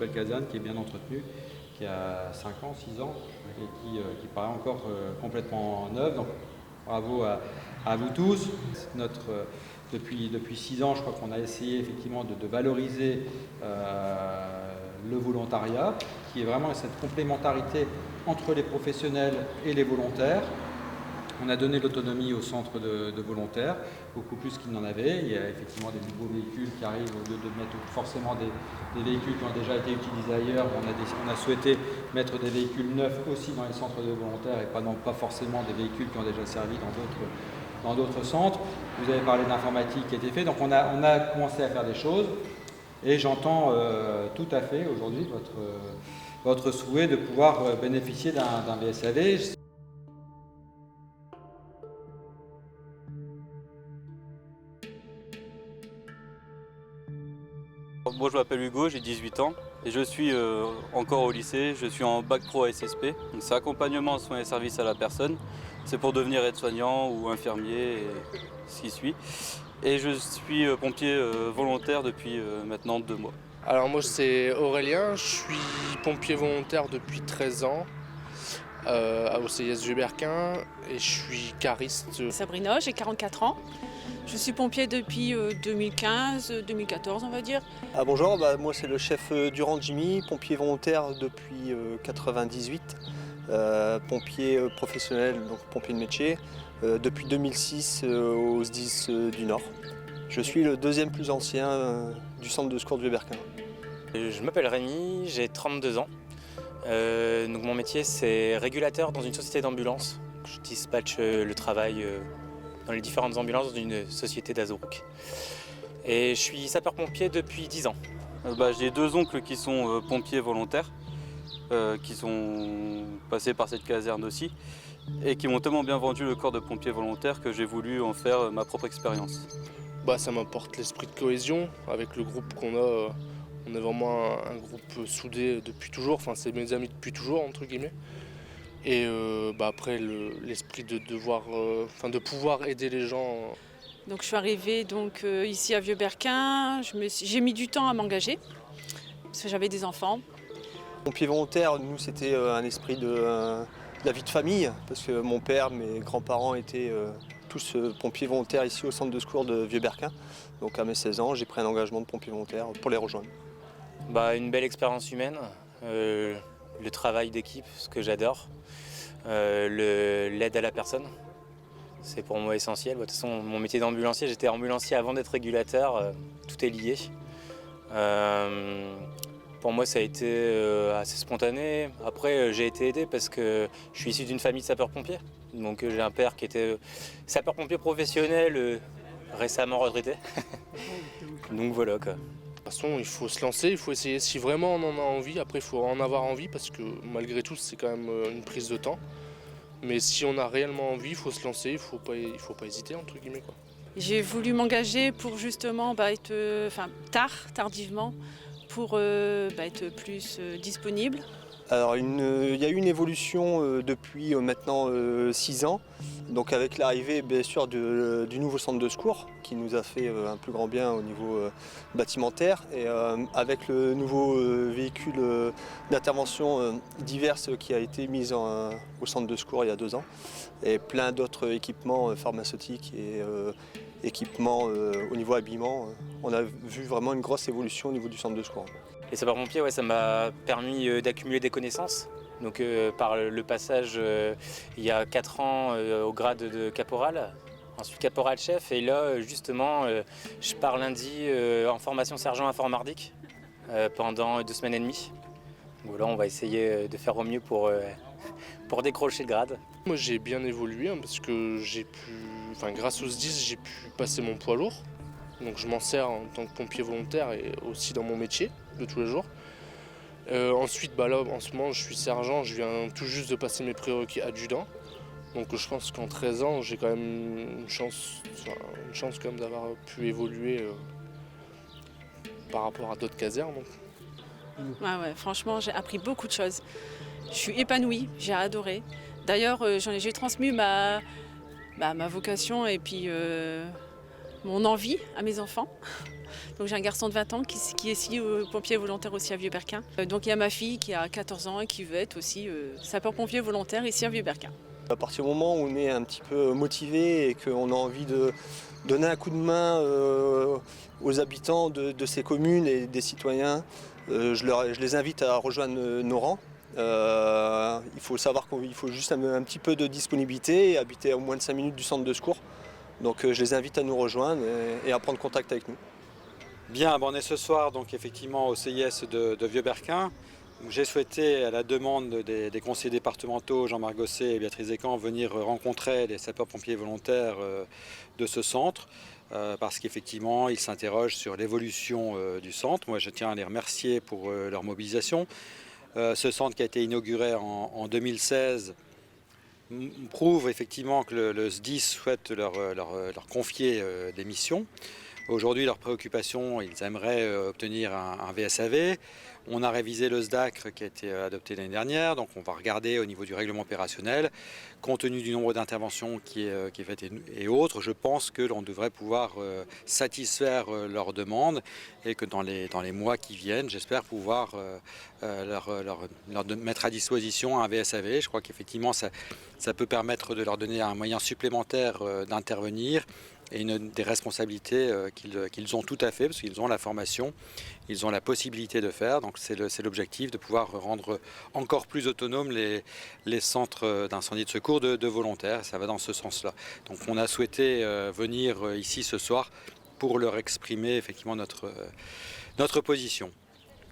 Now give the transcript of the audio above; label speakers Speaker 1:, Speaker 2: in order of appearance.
Speaker 1: belle caserne qui est bien entretenue, qui a 5 ans, 6 ans et qui paraît encore complètement neuve. Donc bravo à vous tous. Depuis 6 ans, je crois qu'on a essayé effectivement de valoriser le volontariat, qui est vraiment cette complémentarité entre les professionnels et les volontaires. On a donné l'autonomie au centre de volontaires, beaucoup plus qu'il n'en avait. Il y a effectivement des nouveaux véhicules qui arrivent, au lieu de mettre forcément des véhicules qui ont déjà été utilisés ailleurs. On a souhaité mettre des véhicules neufs aussi dans les centres de volontaires et pas forcément des véhicules qui ont déjà servi dans d'autres centres. Vous avez parlé d'informatique qui a été fait, donc on a commencé à faire des choses. Et j'entends tout à fait aujourd'hui votre souhait de pouvoir bénéficier d'un VSAV.
Speaker 2: Moi je m'appelle Hugo, j'ai 18 ans et je suis encore au lycée, je suis en bac pro SSP. C'est accompagnement en soins et services à la personne. C'est pour devenir aide-soignant ou infirmier et ce qui suit. Et je suis pompier volontaire depuis maintenant 2 mois.
Speaker 3: Alors moi c'est Aurélien, je suis pompier volontaire depuis 13 ans au CIS Vieux-Berquin et je suis cariste.
Speaker 4: Sabrina, j'ai 44 ans. Je suis pompier depuis 2015-2014 on va dire.
Speaker 5: Ah bonjour, moi c'est le chef Durand Jimmy, pompier volontaire depuis 98, pompier professionnel, donc pompier de métier, depuis 2006 au SDIS du Nord. Je suis le deuxième plus ancien du centre de secours de Vieux-Berquin.
Speaker 6: Je m'appelle Rémi, j'ai 32 ans. Donc mon métier c'est régulateur dans une société d'ambulance. Je dispatche le travail dans les différentes ambulances d'une société d'Azourouk. Et je suis sapeur-pompier depuis 10 ans.
Speaker 2: J'ai 2 oncles qui sont pompiers volontaires, qui sont passés par cette caserne aussi, et qui m'ont tellement bien vendu le corps de pompier volontaire que j'ai voulu en faire ma propre expérience.
Speaker 3: Ça m'apporte l'esprit de cohésion avec le groupe qu'on a. On est vraiment un groupe soudé depuis toujours, enfin c'est mes amis depuis toujours entre guillemets. Et après l'esprit de devoir, de pouvoir aider les gens.
Speaker 4: Donc je suis arrivée ici à Vieux-Berquin, j'ai mis du temps à m'engager, parce que j'avais des enfants.
Speaker 5: Pompier volontaire, nous c'était un esprit de la vie de famille, parce que mon père, mes grands-parents étaient tous pompiers volontaires ici au centre de secours de Vieux-Berquin. Donc à mes 16 ans, j'ai pris un engagement de pompier volontaire pour les rejoindre.
Speaker 6: Une belle expérience humaine, le travail d'équipe, ce que j'adore, l'aide à la personne, c'est pour moi essentiel. De toute façon, mon métier d'ambulancier, j'étais ambulancier avant d'être régulateur, tout est lié. Pour moi, ça a été assez spontané. Après, j'ai été aidé parce que je suis issu d'une famille de sapeurs-pompiers. Donc j'ai un père qui était sapeur-pompier professionnel, récemment retraité. Donc voilà quoi.
Speaker 3: De toute façon, il faut se lancer, il faut essayer si vraiment on en a envie. Après, il faut en avoir envie parce que malgré tout, c'est quand même une prise de temps. Mais si on a réellement envie, il faut se lancer, il ne faut pas hésiter, entre guillemets, quoi.
Speaker 4: J'ai voulu m'engager pour justement tardivement, pour être plus disponible.
Speaker 5: Alors il y a eu une évolution depuis maintenant 6 ans, donc avec l'arrivée bien sûr du nouveau centre de secours qui nous a fait un plus grand bien au niveau bâtimentaire et avec le nouveau véhicule d'intervention diverses qui a été mis au centre de secours il y a 2 ans et plein d'autres équipements pharmaceutiques et équipements au niveau habillement. On a vu vraiment une grosse évolution au niveau du centre de secours.
Speaker 6: Les sapeurs-pompiers, ça m'a permis d'accumuler des connaissances. Donc par le passage il y a 4 ans au grade de caporal, ensuite caporal-chef, et là justement je pars lundi en formation sergent informardique pendant 2 semaines et demie. Donc là on va essayer de faire au mieux pour décrocher le grade.
Speaker 3: Moi j'ai bien évolué parce que grâce aux SDIS, j'ai pu passer mon poids lourd. Donc je m'en sers en tant que pompier volontaire et aussi dans mon métier de tous les jours. Ensuite, là, en ce moment, je suis sergent, je viens tout juste de passer mes prérequis adjudant. Donc je pense qu'en 13 ans, j'ai quand même une chance quand même d'avoir pu évoluer par rapport à d'autres casernes.
Speaker 4: Ouais, franchement, j'ai appris beaucoup de choses. Je suis épanouie, j'ai adoré. D'ailleurs, j'ai transmis ma vocation et puis mon envie à mes enfants. Donc j'ai un garçon de 20 ans qui est ici pompier volontaire aussi à Vieux-Berquin. Donc il y a ma fille qui a 14 ans et qui veut être aussi sapeur-pompier volontaire ici à Vieux-Berquin.
Speaker 5: À partir du moment où on est un petit peu motivé et qu'on a envie de donner un coup de main aux habitants de ces communes et des citoyens, je les invite à rejoindre nos rangs. Il faut savoir qu'il faut juste un petit peu de disponibilité et habiter à moins de 5 minutes du centre de secours. Donc je les invite à nous rejoindre et à prendre contact avec nous.
Speaker 1: Bien, on est ce soir donc effectivement au CIS de Vieux-Berquin. J'ai souhaité, à la demande des conseillers départementaux Jean-Marc Gosset et Béatrice Descamps, venir rencontrer les sapeurs-pompiers volontaires de ce centre parce qu'effectivement ils s'interrogent sur l'évolution du centre. Moi je tiens à les remercier pour leur mobilisation. Ce centre qui a été inauguré en 2016 prouve effectivement que le SDIS souhaite leur confier des missions. Aujourd'hui, leur préoccupation, ils aimeraient obtenir un VSAV. On a révisé le SDACR qui a été adopté l'année dernière, donc on va regarder au niveau du règlement opérationnel. Compte tenu du nombre d'interventions qui est fait et autres, je pense que l'on devrait pouvoir satisfaire leurs demandes et que dans les mois qui viennent, j'espère pouvoir leur mettre à disposition un VSAV. Je crois qu'effectivement, ça peut permettre de leur donner un moyen supplémentaire d'intervenir et des responsabilités qu'ils ont tout à fait, parce qu'ils ont la formation, ils ont la possibilité de faire. Donc c'est l'objectif de pouvoir rendre encore plus autonomes les centres d'incendie de secours de volontaires. Ça va dans ce sens-là. Donc on a souhaité venir ici ce soir pour leur exprimer effectivement notre position.